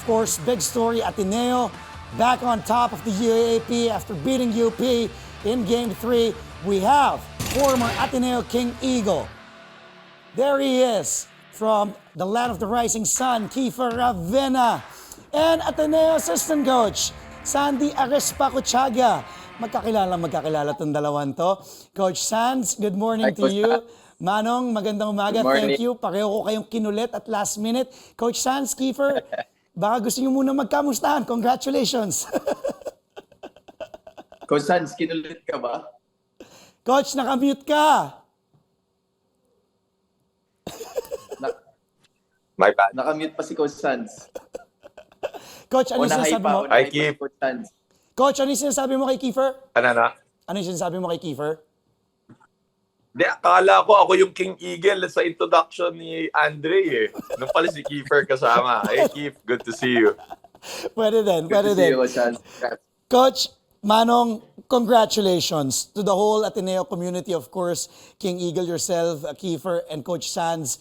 course, big story, Ateneo back on top of the UAAP after beating UP in Game 3. We have former Ateneo King Eagle. There he is from the land of the rising sun, Kiefer Ravena. And Ateneo assistant coach, Sandy Arespacochaga. Magkakilala itong dalawan to. Coach Sands, good morning to you. Manong, magandang umaga. Thank you. Pareho ko kayong kinulit at last minute. Coach Sands, Kiefer, baka gusto niyo muna magkamustahan. Congratulations. Coach Sands, kinulit ka ba? Coach, nakamute ka. My bad. Nakamute pa si Coach Sands. Coach, ano yung sinasabi mo? Hi, Keef. Coach Sands. Coach, ano yung sinasabi mo kay Kiefer? Ano na? Ano yung sinasabi mo kay Kiefer? Di, akala ko ako yung King Eagle sa introduction ni Andre eh. Nung pala si Kiefer kasama. Hey, Keef, good to see you. Pwede din, Good pwede to see din. you, Coach Sands. Coach, Manong, congratulations to the whole Ateneo community, of course, King Eagle yourself, Kiefer, and Coach Sands.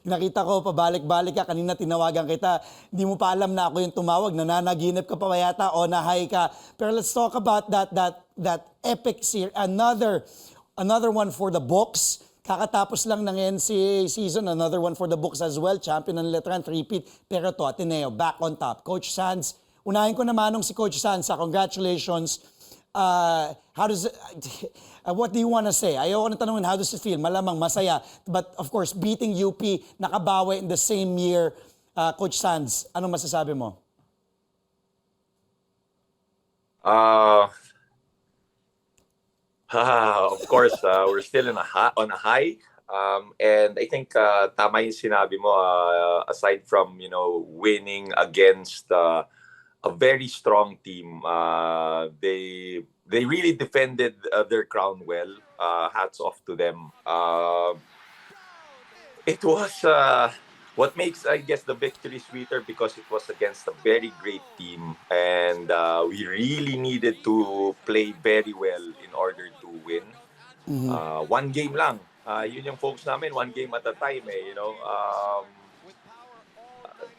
Nakita ko, pabalik-balik ka, kanina tinawagan kita, hindi mo pa alam na ako yung tumawag, nananaginip ka pa yata o nahay ka. Pero let's talk about that epic series, another one for the books. Kakatapos lang ng NCAA season, another one for the books as well, champion ng Letran, three-peat. Pero to, Ateneo, back on top. Coach Sands, unahin ko na Manong si Coach Sands, congratulations. What do you want to say? Ayaw ko na tanungin, how does it feel? Malamang masaya. But of course, beating UP, nakabawi in the same year. Coach Sands, anong masasabi mo? Of course, we're still on a high. And I think tama yung sinabi mo, aside from, winning against a very strong team, they really defended their crown well. Hats off to them. It was what makes, I guess, the victory sweeter because it was against a very great team, and we really needed to play very well in order to win. One game lang. Yun yung focus namin, one game at a time.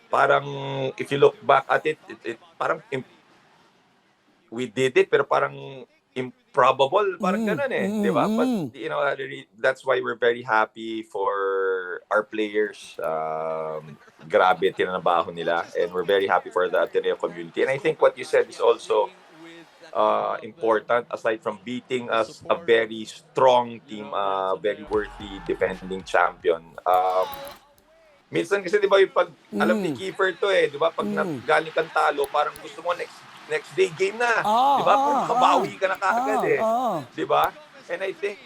Parang if you look back at it parang we did it pero parang improbable, parang ganun eh, di ba? But that's why we're very happy for our players. Grabe tinanabaho nila, and we're very happy for the Ateneo community. And I think what you said is also important. Aside from beating us, a very strong team, very worthy defending champion. Minsan kasi 'di ba yung pag alam ni Kiefer to eh, 'di ba? Pag galing kang talo, parang gusto mo next day game na. 'Di ba? Parang makabawi ka na kaagad eh. 'Di ba? And I think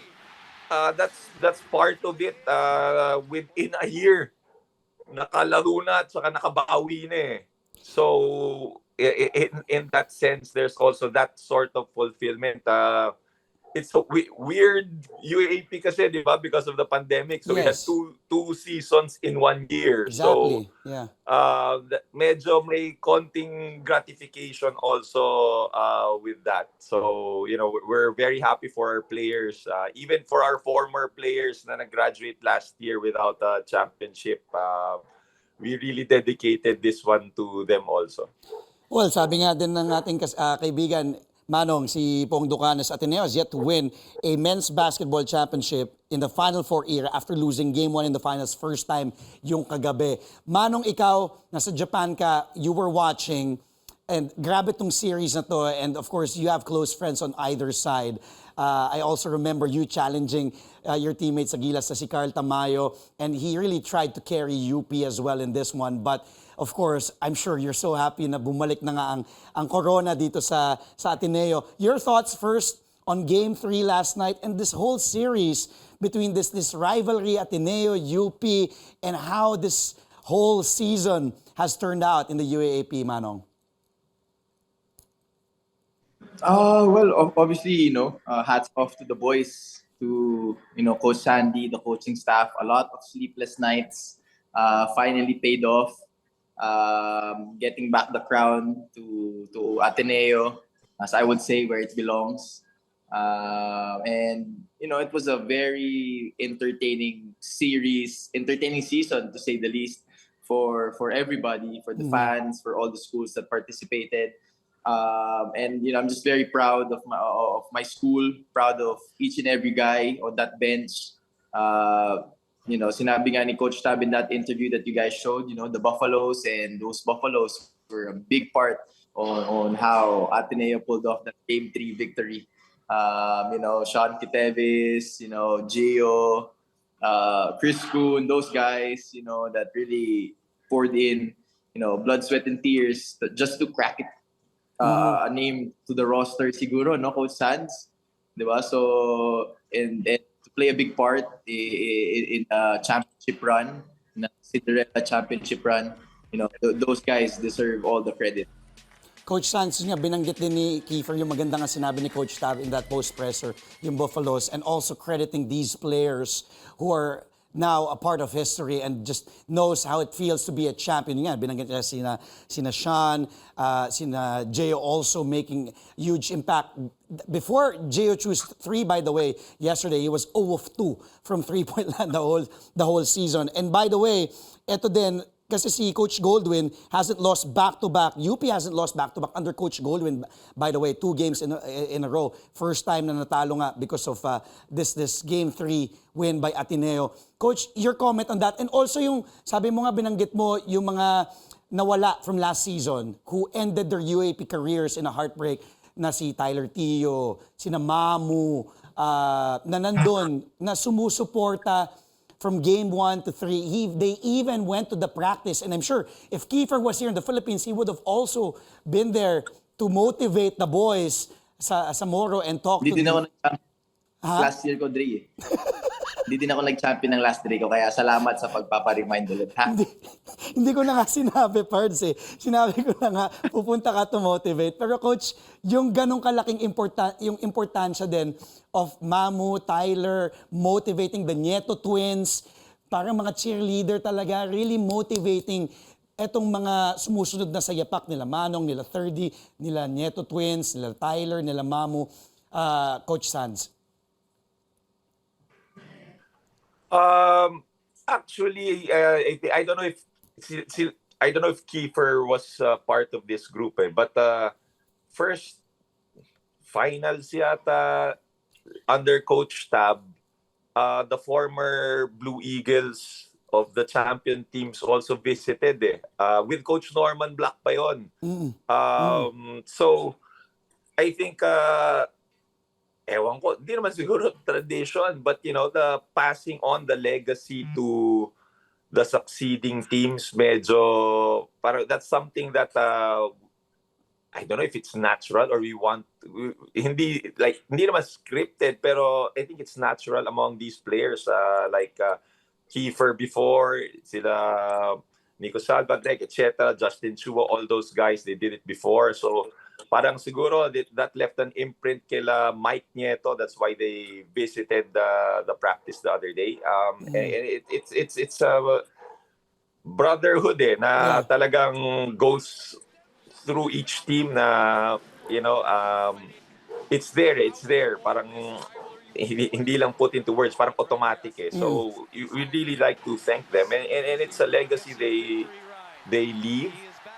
that's part of it. Within a year nakalaro na at saka nakabawi na eh. So in that sense, there's also that sort of fulfillment. It's so weird UAP kasi, di ba, because of the pandemic. So we had two seasons in 1 year. Exactly. So medyo may konting gratification also with that. So, we're very happy for our players. Even for our former players na nag-graduate last year without a championship, we really dedicated this one to them also. Well, sabi nga din ng ating kaibigan, Manong, si Pong Ducanes Ateneo has yet to win a men's basketball championship in the Final Four era after losing Game 1 in the finals first time yung kagabi. Manong, ikaw, nasa Japan ka, you were watching, and grabe tong series na to, and of course, you have close friends on either side. I also remember you challenging your teammates sa Gilas na si Carl Tamayo, and he really tried to carry UP as well in this one. But of course, I'm sure you're so happy na bumalik na nga ang corona dito sa Ateneo. Your thoughts first on Game 3 last night and this whole series between this rivalry Ateneo, UP, and how this whole season has turned out in the UAAP, Manong? Well, obviously, hats off to the boys, to, Coach Sandy, the coaching staff. A lot of sleepless nights finally paid off. Getting back the crown to Ateneo, as I would say, where it belongs. And it was a very entertaining season, to say the least. for everybody, for the fans, for all the schools that participated. And I'm just very proud of my school, proud of each and every guy on that bench. Sinabi nga ni Coach Tab in that interview that you guys showed, the Buffaloes, and those Buffaloes were a big part on how Ateneo pulled off that Game 3 victory. Sean Kitevis, Gio, Chris Kuhn, those guys, that really poured in, blood, sweat, and tears just to crack it a name to the roster siguro, no, Coach Sands? Diba? So, and to play a big part in a championship run, na Cinderella championship run, those guys deserve all the credit. Coach Sanz nga, binanggit din ni Kiefer yung maganda nga sinabi ni Coach Tab in that post-presser, yung Buffaloes, and also crediting these players who are now a part of history and just knows how it feels to be a champion. Nga, binanggit niya sina Sean, sina Gio also making huge impact. Before Gio chose 3, by the way, yesterday, he was 0 of 2 from 3-point land the whole season. And by the way, eto din, kasi si Coach Goldwyn hasn't lost back-to-back. UP hasn't lost back-to-back under Coach Goldwyn, by the way, 2 games in a row. First time na natalo nga because of this Game 3 win by Ateneo. Coach, your comment on that. And also yung, sabi mo nga, binanggit mo yung mga nawala from last season who ended their UAP careers in a heartbreak, na si Tyler Tio, sina Mamu, na nandun, na sumusuporta from Game 1 to 3. They even went to the practice. And I'm sure if Kiefer was here in the Philippines, he would have also been there to motivate the boys sa Moro and talk to Hindi din ako them. last year ko, Dre. Hindi din ako nag-champion ng last Dre ko. Kaya salamat sa pagpaparemind ulit, ha? Hindi ko na nga sinabi, Pards eh. Sinabi ko na nga, pupunta ka to motivate. Pero Coach, yung ganong kalaking yung importansya din of Mamu, Tyler, motivating the Nieto twins, parang mga cheerleader talaga, really motivating etong mga sumusunod na sa yapak nila Manong, nila 30, nila Nieto twins, nila Tyler, nila Mamu, Coach Sanz. Actually, I don't know if Kiefer was part of this group, but first finals yata under Coach Tab, the former Blue Eagles of the champion teams also visited with Coach Norman Black pa yun. So I think ewan ko, di naman siguro tradition, but the passing on the legacy to the succeeding teams, medyo, parang that's something that I don't know if it's natural or hindi naman scripted, pero I think it's natural among these players, like Kiefer before, sila Nico Salvatec, etc., Justin Chua, all those guys, they did it before. So parang siguro that left an imprint kila Mike Nieto. That's why they visited the practice the other day. And it's a brotherhood na talagang goes through each team na it's there. Parang hindi lang put into words, parang automatic So we really like to thank them, and it's a legacy they leave.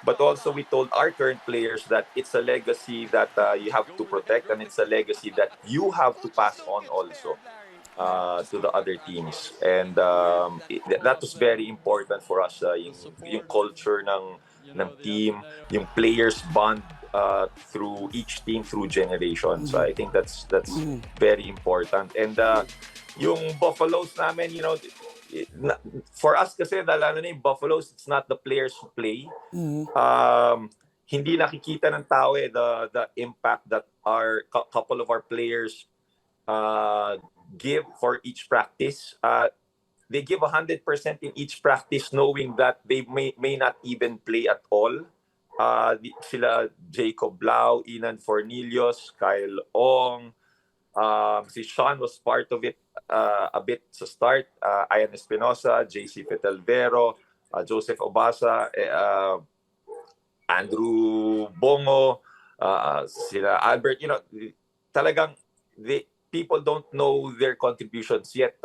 But also we told our current players that it's a legacy that you have to protect, and it's a legacy that you have to pass on also to the other teams. And that was very important for us, yung culture ng team, yung players bond through each team through generations. So I think that's very important. And yung Buffaloes namin, for us kasi lalo na yung Buffaloes, it's not the players who play. Hindi nakikita ng tao the impact that our couple of our players give for each practice. They give 100% in each practice, knowing that they may not even play at all. Sila Jacob Lau, Inan Fornillos, Kyle Ong, si Sean was part of it a bit sa start. Ian Espinosa, JC Fetalvero, Joseph Obasa, Andrew Bongo, sila Albert. Talagang people don't know their contributions yet.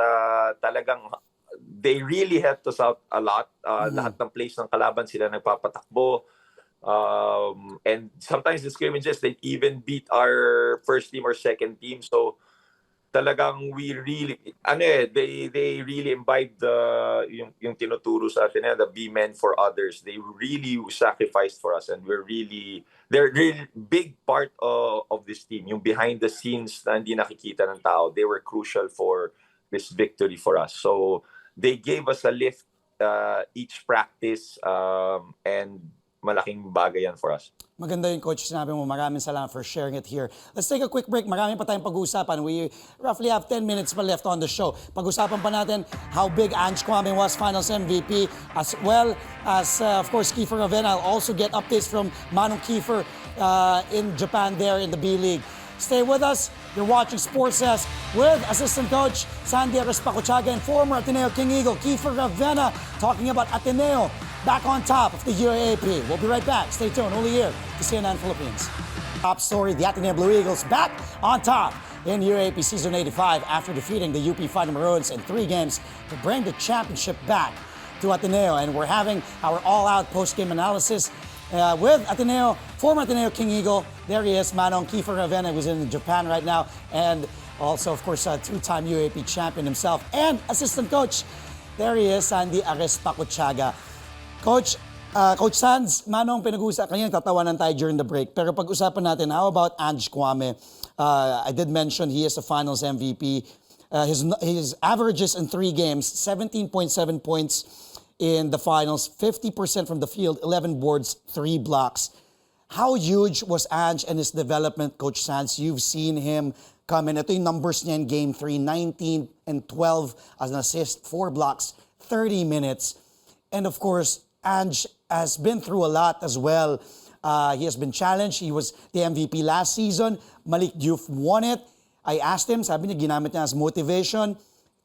Talagang they really helped us out a lot. Lahat ng plays ng kalaban sila nagpapatakbo. And sometimes the scrimmages, they even beat our first team or second team. So talagang we really they really imbibe yung tinuturo sa atin the be men for others. They really sacrificed for us, and they're really big part of this team. Yung behind the scenes na hindi nakikita ng tao, they were crucial for this victory for us. So they gave us a lift each practice, and malaking bagay yan for us. Maganda yung coach, sinabi mo. Maraming salamat for sharing it here. Let's take a quick break. Marami pa tayong pag-uusapan. We roughly have 10 minutes pa left on the show. Pag-usapan pa natin how big Ange Kwame was, Finals MVP, as well as, of course, Kiefer Ravena. I'll also get updates from Manong Kiefer in Japan there in the B-League. Stay with us. You're watching Sports Desk with assistant coach Sandy Arespacochaga and former Ateneo King Eagle Kiefer Ravena talking about Ateneo back on top of the UAAP. We'll be right back. Stay tuned. Only here to CNN Philippines. Top story, the Ateneo Blue Eagles back on top in UAAP Season 85 after defeating the UP Fighting Maroons in 3 games to bring the championship back to Ateneo. And we're having our all-out post-game analysis with Ateneo, former Ateneo King Eagle. There he is, Manong Kiefer Ravena, who's in Japan right now. And also, of course, a 2-time UAAP champion himself. And assistant coach, there he is, Sandy Arespacochaga. Coach Sands, Manong, pinag-uusapan, kanina tatawanan tayo during the break. Pero pag-usapan natin, how about Ange Kwame? I did mention he is the Finals MVP. His averages in 3 games, 17.7 points in the Finals, 50% from the field, 11 boards, 3 blocks. How huge was Ange and his development, Coach Sands? You've seen him come in. Ito yung numbers niya in Game 3, 19 and 12 as an assist, 4 blocks, 30 minutes. And of course, Ange has been through a lot as well. He has been challenged. He was the MVP last season. Malik Diouf won it. I asked him, sabi niya, ginamit niya as motivation.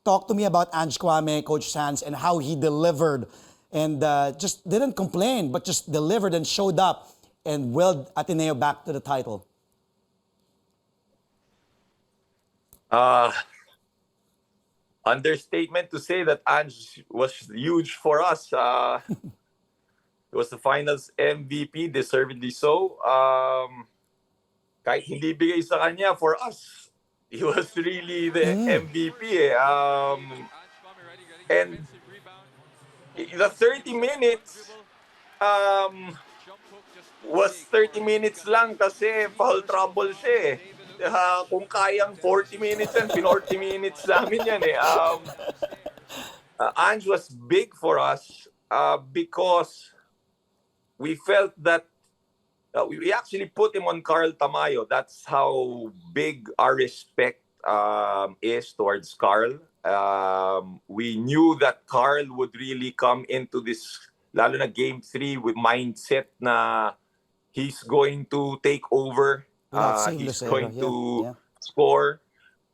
Talk to me about Ange Kwame, Coach Sands, and how he delivered. And just didn't complain, but just delivered and showed up and willed Ateneo back to the title. Understatement to say that Ange was huge for us. It was the Finals MVP, deservedly so. Kahit hindi bigay sa kanya, for us, he was really the MVP. And the 30 minutes was 30 minutes lang kasi foul trouble siya eh. Kung kayang 40 minutes yan, 40 minutes namin yan eh. Ange was big for us because we felt that we actually put him on Carl Tamayo. That's how big our respect is towards Carl. We knew that Carl would really come into this, lalo na Game 3, with mindset na he's going to take over. He's going to score.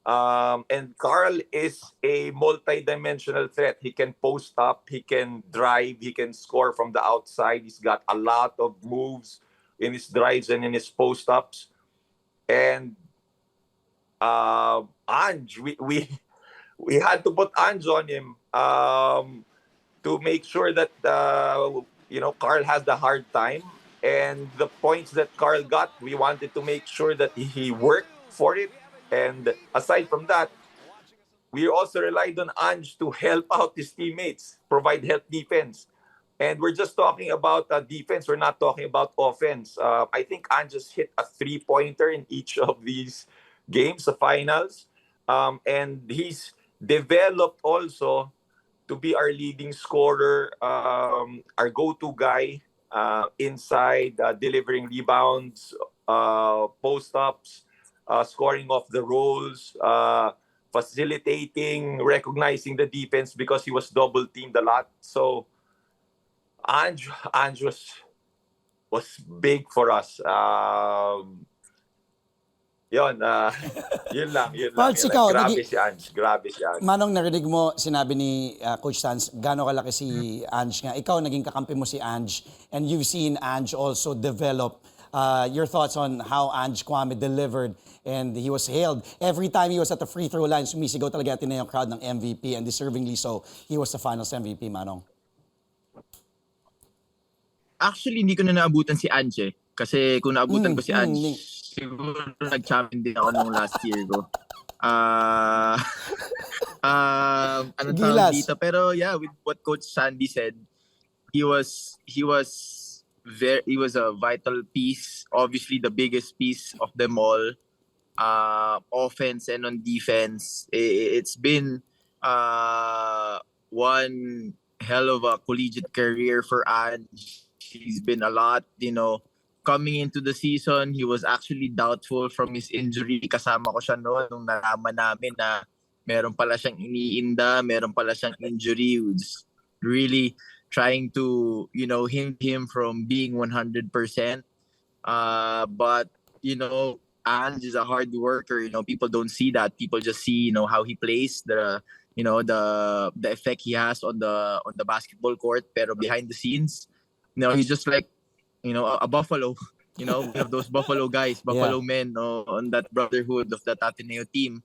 And Carl is a multi-dimensional threat. He can post up, he can drive, he can score from the outside. He's got a lot of moves in his drives and in his post-ups. And Ange, we had to put Ange on him to make sure that Carl has the hard time. And the points that Carl got, we wanted to make sure that he worked for it. And aside from that, we also relied on Ange to help out his teammates, provide help defense. And we're just talking about defense. We're not talking about offense. I think Ange just hit a 3-pointer in each of these games, the finals. And he's developed also to be our leading scorer, our go-to guy inside, delivering rebounds, post-ups, scoring off the rolls, facilitating, recognizing the defense because he was double-teamed a lot. So Ange was big for us. Yun lang. Grabe si Ange. Manong, narinig mo, sinabi ni Coach Sands, gano'ng kalaki si Ange nga. Ikaw, naging kakampi mo si Ange, and you've seen Ange also develop. Your thoughts on how Ange Kwame delivered and he was hailed. Every time he was at the free throw line, sumisigaw talaga Ateneo crowd ng MVP, and deservingly so, he was the finals MVP, Manong. Actually, hindi ko na naabutan si Ange. Kasi kung naabutan ko si Ange, siguro nag-champion din ako nung last year ko. Ano tawag Gilas. dito? Pero yeah, with what Coach Sandy said, he was a vital piece, obviously the biggest piece of them all. Offense and on defense, it's been one hell of a collegiate career for Ange. He's been a lot, coming into the season, he was actually doubtful from his injury. Kasama ko siya noon nung nalaman namin na meron pala siyang iniinda, meron pala siyang injury. He was really trying to, hint him from being 100%. But, Ange is a hard worker. People don't see that. People just see, how he plays, the effect he has on the basketball court. Pero behind the scenes, he's just like, a buffalo. We have those buffalo guys, buffalo men on that brotherhood of that Ateneo team.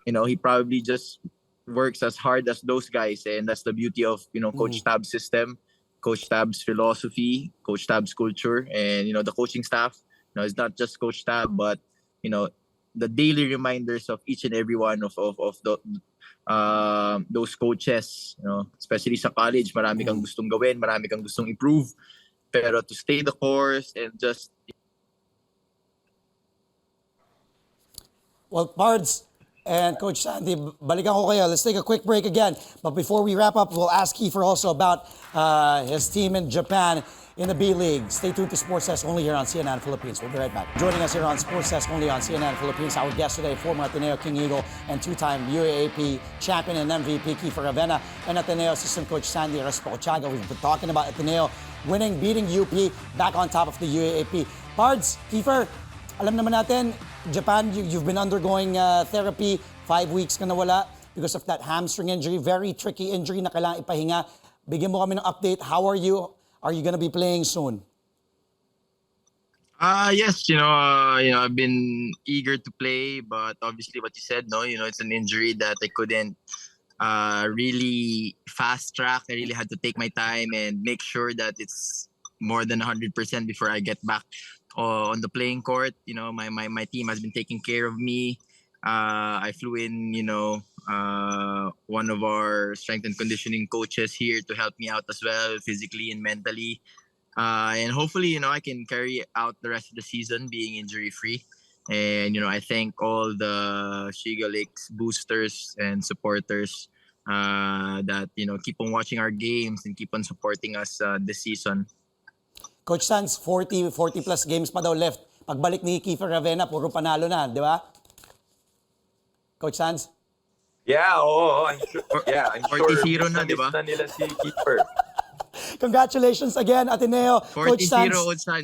He probably just works as hard as those guys, and that's the beauty of Coach Tab's system, Coach Tab's philosophy, Coach Tab's culture, and the coaching staff. It's not just Coach Tab, but the daily reminders of each and every one of the those coaches. Especially sa college, marami kang gustong gawin, marami kang gustong improve, pero to stay the course and just. Well, Pards and Coach Sandy, balikan ko kayo. Let's take a quick break again. But before we wrap up, we'll ask Kiefer also about his team in Japan in the B League. Stay tuned to Sports Desk only here on CNN Philippines. We'll be right back. Joining us here on Sports Desk only on CNN Philippines, our guest today, former Ateneo King Eagle and two-time UAAP champion and MVP Kiefer Ravena, and Ateneo assistant coach Sandy Arespacochaga. We've been talking about Ateneo beating UP, back on top of the UAAP. Pards, Kiefer, alam naman natin, Japan, you've been undergoing therapy. 5 weeks ka nawala because of that hamstring injury. Very tricky injury na kailangan ipahinga. Bigyan mo kami ng update. How are you? Are you gonna be playing soon? Yes, I've been eager to play, but obviously what you said, it's an injury that I couldn't really fast track. I really had to take my time and make sure that it's more than 100% before I get back on the playing court. My team has been taking care of me. I flew in, one of our strength and conditioning coaches here to help me out as well, physically and mentally. And hopefully, I can carry out the rest of the season being injury-free. And, I thank all the Shiga Lakes boosters and supporters that, keep on watching our games and keep on supporting us this season. Coach Sanz, 40 plus games pa daw left. Pagbalik ni Kiefer Ravena, puro panalo na, di ba? Coach Sanz? Yeah, oo. I'm sure. Yeah, I'm sure. 40-0 na, di ba? Na nila si Kiefer. Congratulations again, Ateneo. Coach Sanz,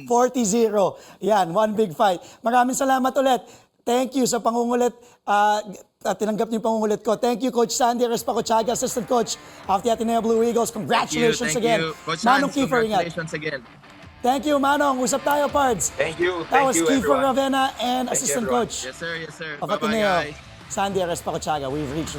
40-0. Yan, one big fight. Maraming salamat ulit. Thank you sa pangungulit. Tinanggap niyo yung pangungulit ko. Thank you, Coach Sandy Arespacochaga, assistant coach of the Ateneo Blue Eagles. Congratulations thank again. you. Coach Manong Sanz, Kiefer, ingat. congratulations again. Thank you, Manong. Usap tayo, Pards. Thank you. That was Thank you, Kiefer everyone. Ravena and Thank you, assistant everyone. coach Yes, sir. of Bye-bye, Ateneo, guys. Sandy Arespacochaga. We've reached the